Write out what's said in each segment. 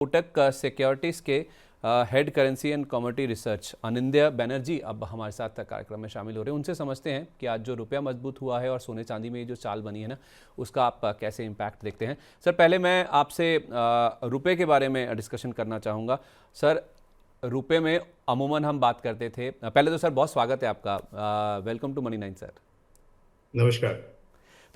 Kotak securities के head currency and commodity research Anindya Banerjee अब हमारे साथ कार्यक्रम में शामिल हो रहे हैं। उनसे समझते हैं कि आज जो रुपया मजबूत हुआ है और सोने चांदी में जो चाल बनी है ना, उसका आप कैसे इम्पैक्ट देखते हैं। सर, पहले मैं आपसे रुपये के बारे में डिस्कशन करना चाहूँगा। सर, रुपये में अमूमन हम बात करते थे। पहले तो सर बहुत स्वागत है आपका, वेलकम टू मनी 9 सर। नमस्कार।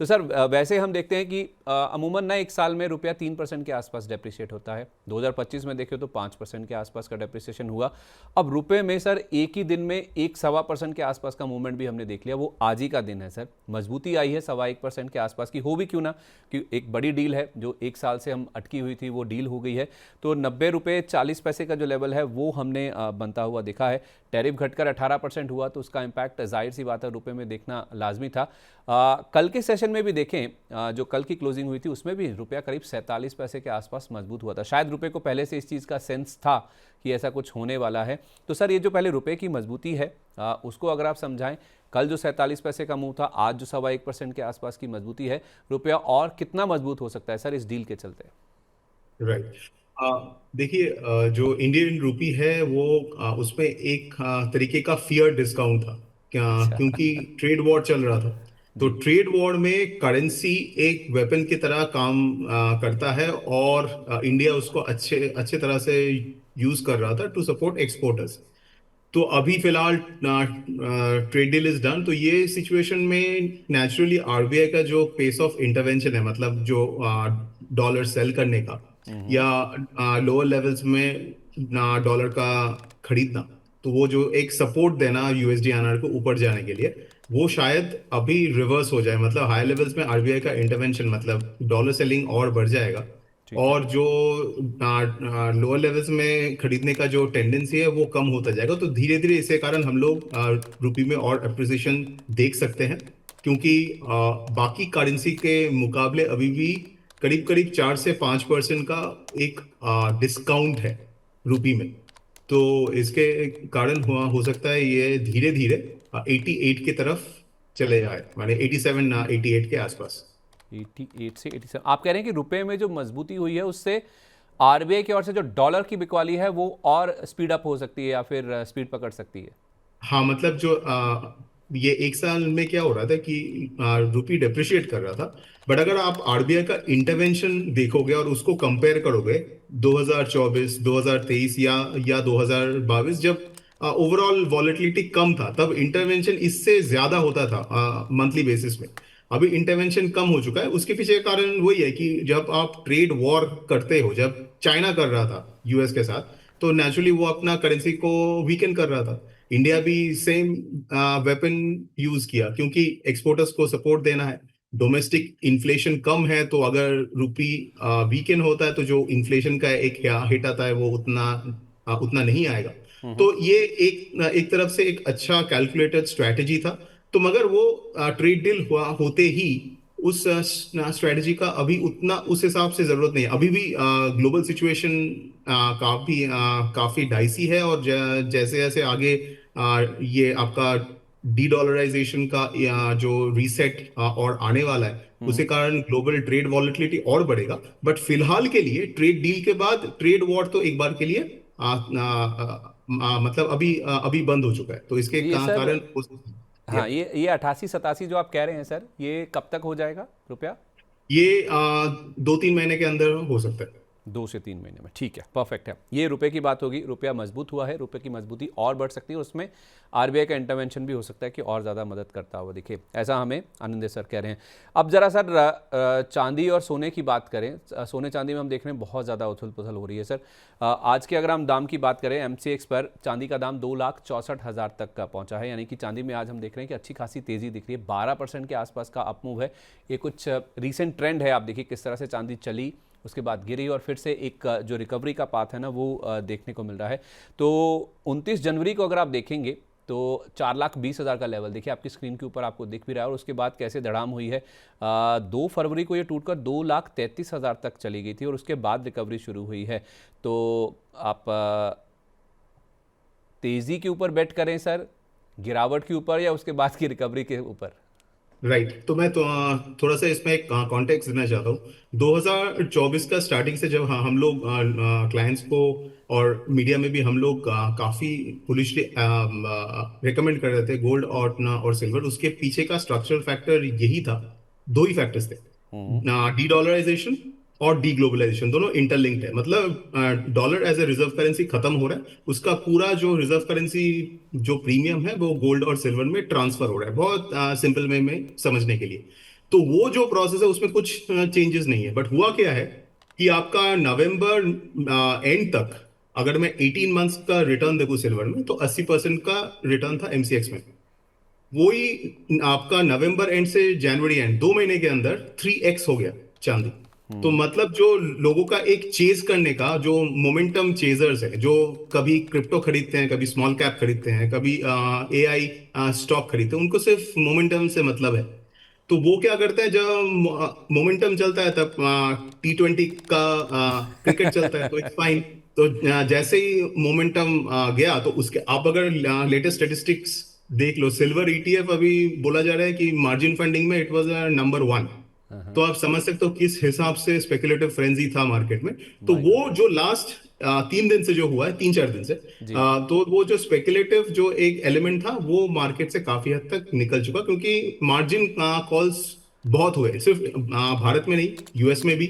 तो सर, वैसे हम देखते हैं कि अमूमन ना एक साल में रुपया 3% के आसपास डेप्रिशिएट होता है। 2025 में देखें तो 5% के आसपास का डेप्रिसिएशन हुआ। अब रुपए में सर एक ही दिन में 1-1.25% के आसपास का मूवमेंट भी हमने देख लिया। वो आज ही का दिन है सर, मजबूती आई है 1.25% के आसपास की। हो भी क्यों ना, कि एक बड़ी डील है जो एक साल से हम अटकी हुई थी, वो डील हो गई है। तो 90 रुपये 40 पैसे का जो लेवल है वो हमने बनता हुआ देखा है। टैरिफ घटकर 18% हुआ तो उसका इम्पैक्ट जाहिर सी बात है रुपए में देखना लाजमी था। कल के सेशन में भी देखें, जो कल की क्लोजिंग हुई थी उसमें भी रुपया करीब 47 पैसे के आसपास मजबूत हुआ था। शायद रुपए को पहले से इस चीज़ का सेंस था कि ऐसा कुछ होने वाला है। तो सर, ये जो पहले रुपए की मजबूती है उसको अगर आप समझाएं, कल जो 47 पैसे का मूव था, आज जो 1.25% के आसपास की मजबूती है, रुपया और कितना मजबूत हो सकता है सर इस डील के चलते? राइट। देखिए, जो इंडियन रूपी है वो उसमें एक तरीके का फियर डिस्काउंट था क्या, अच्छा। क्योंकि ट्रेड वॉर चल रहा था। तो जी। ट्रेड वॉर में करेंसी एक वेपन की तरह काम करता है, और इंडिया उसको अच्छे अच्छे तरह से यूज कर रहा था टू सपोर्ट एक्सपोर्टर्स। तो अभी फिलहाल ट्रेड डील इज डन, तो ये सिचुएशन में नेचुरली आरबीआई का जो पेस ऑफ इंटरवेंशन है, मतलब जो डॉलर सेल करने का हम्म। या लोअर लेवल्स में ना डॉलर का खरीदना, तो वो जो एक सपोर्ट देना यूएसडी आरआर को ऊपर जाने के लिए, वो शायद अभी रिवर्स हो जाए। मतलब हाई लेवल्स में आरबीआई का इंटरवेंशन, मतलब डॉलर सेलिंग और बढ़ जाएगा, ठीक है। और जो लोअर लेवल्स में खरीदने का जो टेंडेंसी है वो कम होता जाएगा। तो धीरे धीरे इसके कारण हम लोग रुपये में और अप्रिसिएशन देख सकते हैं, क्योंकि बाकी करेंसी के मुकाबले अभी भी करीब करीब 4 से 5% का एक डिस्काउंट है रुपये में। तो इसके कारण हुआ हो सकता है ये धीरे धीरे 88 की तरफ चले जाए, माने 87 ना 88 के आसपास। 88 से 87 आप कह रहे हैं कि रुपए में जो मजबूती हुई है उससे आरबीआई की ओर से जो डॉलर की बिकवाली है वो और स्पीड अप हो सकती है या फिर स्पीड पकड़ सकती है? हाँ, मतलब जो ये एक साल में क्या हो रहा था कि रुपी डेप्रिशिएट कर रहा था। बट अगर आप आरबीआई का इंटरवेंशन देखोगे और उसको कंपेयर करोगे 2024, 2023 या 2022, जब ओवरऑल वॉलेटिलिटी कम था, तब इंटरवेंशन इससे ज्यादा होता था मंथली बेसिस में। अभी इंटरवेंशन कम हो चुका है। उसके पीछे कारण वही है कि जब आप ट्रेड वॉर करते हो, जब चाइना कर रहा था यूएस के साथ, तो नेचुरली वो अपना करेंसी को वीकन कर रहा था। इंडिया भी सेम वेपन यूज किया, क्योंकि एक्सपोर्टर्स को सपोर्ट देना है। डोमेस्टिक इन्फ्लेशन कम है, तो अगर रुपी वीकेंड होता है तो जो इन्फ्लेशन का एक हिट आता है वो उतना उतना नहीं आएगा। हम्म। तो ये एक एक तरफ से एक अच्छा कैलकुलेटेड स्ट्रैटेजी था। तो मगर वो ट्रेड डील हुआ होते ही उस स्ट्रैटेजी का अभी उतना उस हिसाब से जरूरत नहीं है। अभी भी ग्लोबल सिचुएशन काफी डाइसी है, और जैसे जैसे आगे ये आपका डी डॉलराइजेशन का जो रीसेट और आने वाला है, उसके कारण ग्लोबल ट्रेड वॉलेटिलिटी और बढ़ेगा। बट फिलहाल के लिए ट्रेड डील के बाद ट्रेड वॉर तो एक बार के लिए मतलब अभी बंद हो चुका है, तो इसके ये सर, कारण हाँ, ये 88-87 जो आप कह रहे हैं सर, ये कब तक हो जाएगा रुपया? ये 2-3 महीने के अंदर हो सकता है। 2 से 3 महीने में, ठीक है, परफेक्ट है। ये रुपए की बात होगी। रुपया मजबूत हुआ है, रुपए की मजबूती और बढ़ सकती है, उसमें आरबीआई का इंटरवेंशन भी हो सकता है कि और ज़्यादा मदद करता हुआ दिखे, ऐसा हमें आनंद सर कह रहे हैं। अब जरा सर चांदी और सोने की बात करें। सोने चांदी में हम देख रहे हैं बहुत ज़्यादा उथल पुथल हो रही है सर। आज के अगर हम दाम की बात करें, एमसीएक्स पर चांदी का दाम 2,64,000 तक का पहुंचा है। यानी कि चांदी में आज हम देख रहे हैं कि अच्छी खासी तेज़ी दिख रही है, 12% के आसपास का अपमूव है। ये कुछ रीसेंट ट्रेंड है, आप देखिए किस तरह से चांदी चली, उसके बाद गिरी, और फिर से एक जो रिकवरी का पाथ है ना वो देखने को मिल रहा है। तो 29 जनवरी को अगर आप देखेंगे तो 4,20,000 का लेवल देखिए आपकी स्क्रीन के ऊपर आपको दिख भी रहा है, और उसके बाद कैसे धड़ाम हुई है। 2 फरवरी को ये टूटकर 2,33,000 तक चली गई थी, और उसके बाद रिकवरी शुरू हुई है। तो आप तेज़ी के ऊपर बेट करें सर, गिरावट के ऊपर, या उसके बाद की रिकवरी के ऊपर? राइट। तो मैं तो थोड़ा सा इसमें एक कॉन्टेक्स्ट देना चाहता हूँ। 2024 का स्टार्टिंग से जब हम लोग क्लाइंट्स को और मीडिया में भी हम लोग काफी बुलिशली रिकमेंड कर रहे थे गोल्ड और सिल्वर, उसके पीछे का स्ट्रक्चरल फैक्टर यही था। दो ही फैक्टर्स थे, डी डॉलराइजेशन और डी ग्लोबलाइजेशन, दोनों इंटरलिंक्ड है। मतलब dollar as a reserve currency खत्म हो रहा है, उसका पूरा जो रिजर्व करेंसी जो प्रीमियम है वो गोल्ड और सिल्वर में ट्रांसफर हो रहा है, बहुत सिंपल वे में समझने के लिए। तो वो जो प्रोसेस है उसमें कुछ चेंजेस नहीं है, बट हुआ क्या है कि आपका नवंबर एंड तक अगर मैं 18 मंथ्स का रिटर्न देखूं सिल्वर में, तो 80% का रिटर्न था एमसीएक्स में। वही आपका नवंबर एंड से जनवरी एंड 2 महीने के अंदर 3x हो गया चांदी। तो मतलब जो लोगों का एक चेज करने का जो मोमेंटम चेजर्स है, जो कभी क्रिप्टो खरीदते हैं, कभी स्मॉल कैप खरीदते हैं, कभी एआई स्टॉक खरीदते हैं, उनको सिर्फ मोमेंटम से मतलब है। तो वो क्या करते हैं, जब मोमेंटम चलता है तब T20 का क्रिकेट चलता है, तो इट्स फाइन। तो जैसे ही मोमेंटम गया, तो उसके आप अगर लेटेस्ट स्टेटिस्टिक्स देख लो, सिल्वर ईटीएफ अभी बोला जा रहा है कि मार्जिन फंडिंग में इट वाज नंबर 1। तो आप समझ सकते हो किस हिसाब से स्पेकुलेटिव फ्रेंजी था मार्केट में। तो माय गॉड। वो जो लास्ट 3 दिन से जो हुआ है, 3-4 दिन से, जी। तो वो जो स्पेकुलेटिव जो एक एलिमेंट था वो मार्केट से काफी हद तक निकल चुका, क्योंकि मार्जिन कॉल्स बहुत हुए, सिर्फ भारत में नहीं, यूएस में भी,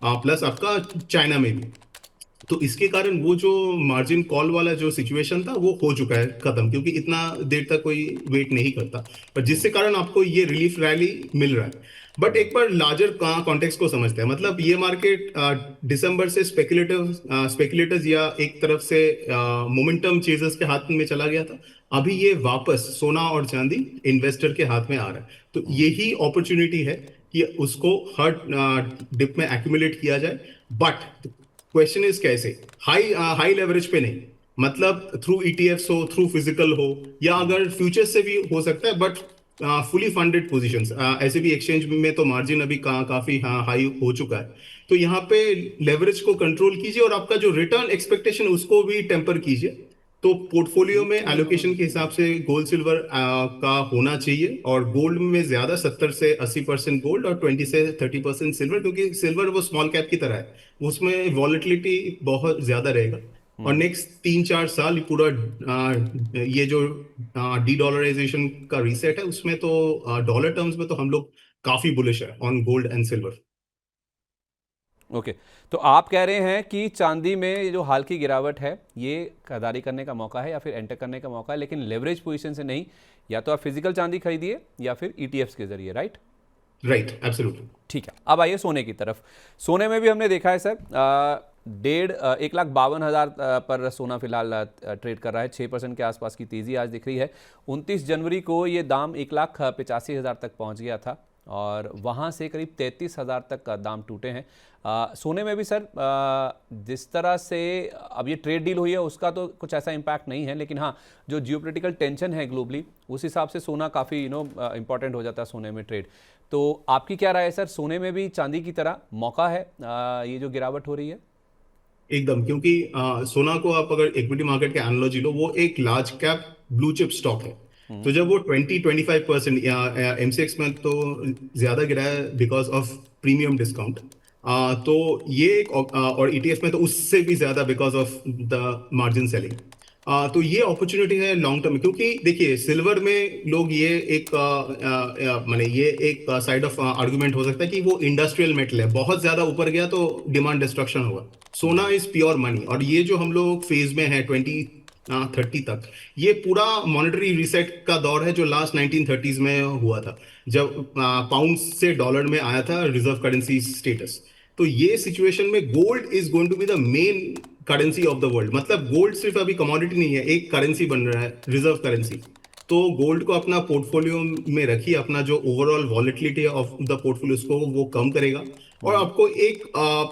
प्लस आपका चाइना में भी। तो इसके कारण वो जो मार्जिन कॉल वाला जो सिचुएशन था वो हो चुका है खत्म, क्योंकि इतना देर तक कोई वेट नहीं करता, पर जिससे कारण आपको ये रिलीफ रैली मिल रहा है। बट एक बार लार्जर कॉन्टेक्स्ट को समझते हैं, मतलब ये मार्केट दिसंबर से स्पेकुलेटर्स या एक तरफ से मोमेंटम चेजर्स के हाथ में चला गया था। अभी ये वापस सोना और चांदी इन्वेस्टर के हाथ में आ रहा है। तो यही अपॉर्चुनिटी है कि उसको हर डिप में एक्यूमुलेट किया जाए। बट क्वेश्चन इज कैसे, हाई हाई लेवरेज पे नहीं, मतलब थ्रू ईटीएफ्स हो, थ्रू फिजिकल हो, या अगर फ्यूचर से भी हो सकता है, बट फुली फंडेड पोजीशंस, ऐसे भी एक्सचेंज में तो मार्जिन अभी काफी हाई हो चुका है। तो यहाँ पे लेवरेज को कंट्रोल कीजिए और आपका जो रिटर्न एक्सपेक्टेशन उसको भी टेम्पर कीजिए। तो पोर्टफोलियो में एलोकेशन के हिसाब से गोल्ड सिल्वर का होना चाहिए, और गोल्ड में ज्यादा 70 से 80% गोल्ड और 20 से 30% सिल्वर, क्योंकि सिल्वर वो स्मॉल कैप की तरह है, उसमें वॉलेटिलिटी बहुत ज्यादा रहेगा। और नेक्स्ट 3-4 साल पूरा ये जो डी डॉलराइजेशन का रीसेट है उसमें, तो डॉलर टर्म्स में तो हम लोग काफी बुलिश है on gold and silver. Okay. तो आप कह रहे हैं कि चांदी में ये जो हाल की गिरावट है ये खरीदारी करने का मौका है या फिर एंटर करने का मौका है, लेकिन लेवरेज पोजीशन से नहीं। या तो आप फिजिकल चांदी खरीदिए या फिर ईटीएफ्स के जरिए, राइट? Right, absolutely. ठीक है। अब आइए सोने की तरफ। सोने में भी हमने देखा है सर, 1,52,000 पर सोना फिलहाल ट्रेड कर रहा है। 6% के आसपास की तेज़ी आज दिख रही है। 29 जनवरी को ये दाम 1,85,000 तक पहुंच गया था और वहां से करीब 33,000 तक का दाम टूटे हैं। सोने में भी सर जिस तरह से अब ये ट्रेड डील हुई है उसका तो कुछ ऐसा इम्पैक्ट नहीं है, लेकिन हाँ, जो जियोपॉलिटिकल टेंशन है ग्लोबली, उस हिसाब से सोना काफ़ी इंपॉर्टेंट हो जाता है सोने में ट्रेड। तो आपकी क्या राय है सर, सोने में भी चांदी की तरह मौका है ये जो गिरावट हो रही है? एकदम, क्योंकि सोना को आप अगर इक्विटी मार्केट के एनालॉजी लो, वो एक large cap blue chip stock है। तो जब वो 20-25% एमसीएक्स में तो ज्यादा गिरा है बिकॉज ऑफ प्रीमियम डिस्काउंट, तो ये एक और ईटीएफ में तो उससे भी ज्यादा because of the margin selling. तो ये अपॉर्चुनिटी है लॉन्ग टर्म में, क्योंकि देखिए सिल्वर में लोग ये एक माने ये एक साइड ऑफ आर्गुमेंट हो सकता है कि वो इंडस्ट्रियल मेटल है, बहुत ज्यादा ऊपर गया तो डिमांड डिस्ट्रक्शन होगा। सोना इज प्योर मनी, और ये जो हम लोग फेज में है 2030 तक, ये पूरा मॉनेटरी रीसेट का दौर है जो लास्ट 1930s में हुआ था, जब पाउंड से डॉलर में आया था रिजर्व करेंसी स्टेटस। तो ये सिचुएशन में gold is going to be the main currency of the world. मतलब गोल्ड सिर्फ अभी कमोडिटी नहीं है, एक करेंसी बन रहा है, रिजर्व करेंसी। तो गोल्ड को अपना पोर्टफोलियो में रखिए, अपना जो overall volatility of the portfolio उसको वो कम करेगा, और आपको एक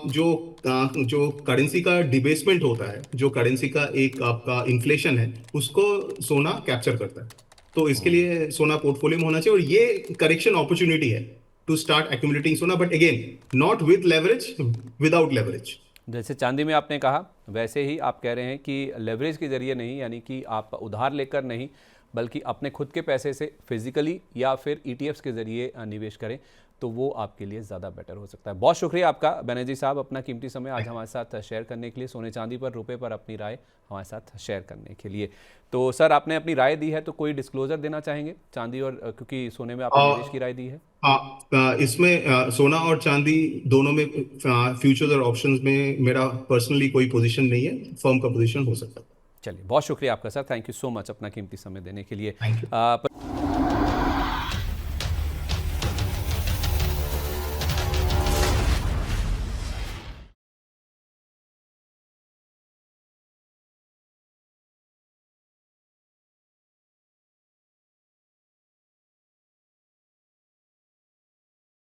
जो करेंसी का डिबेसमेंट होता है, जो करेंसी का एक आपका इन्फ्लेशन है, उसको सोना कैप्चर करता है। तो इसके लिए सोना पोर्टफोलियो में होना चाहिए, और ये करेक्शन अपॉर्चुनिटी है टू स्टार्ट एक्यूमुलेटिंग सोना, but again not with leverage, without leverage. जैसे चांदी में आपने कहा, वैसे ही आप कह रहे हैं कि लेवरेज के जरिए नहीं, यानी कि आप उधार लेकर नहीं, बल्कि अपने खुद के पैसे से फिजिकली या फिर ETFs के जरिए निवेश करें, तो वो आपके लिए ज़्यादा बेटर हो सकता है। बहुत शुक्रिया आपका बनर्जी साहब, अपना कीमती समय आज हमारे साथ शेयर करने के लिए, सोने चांदी पर, रुपए पर अपनी राय हमारे साथ शेयर करने के लिए। तो सर, आपने अपनी राय दी है, तो कोई डिस्क्लोजर देना चाहेंगे चांदी और क्योंकि सोने में आपने निवेश की राय दी है? हाँ, इसमें सोना और चांदी दोनों में फ्यूचर्स और ऑप्शंस में मेरा पर्सनली कोई पोजीशन नहीं है, फर्म का पोजीशन हो सकता है। चलिए, बहुत शुक्रिया आपका sir, thank you so much अपना कीमती समय देने के लिए। Thank you.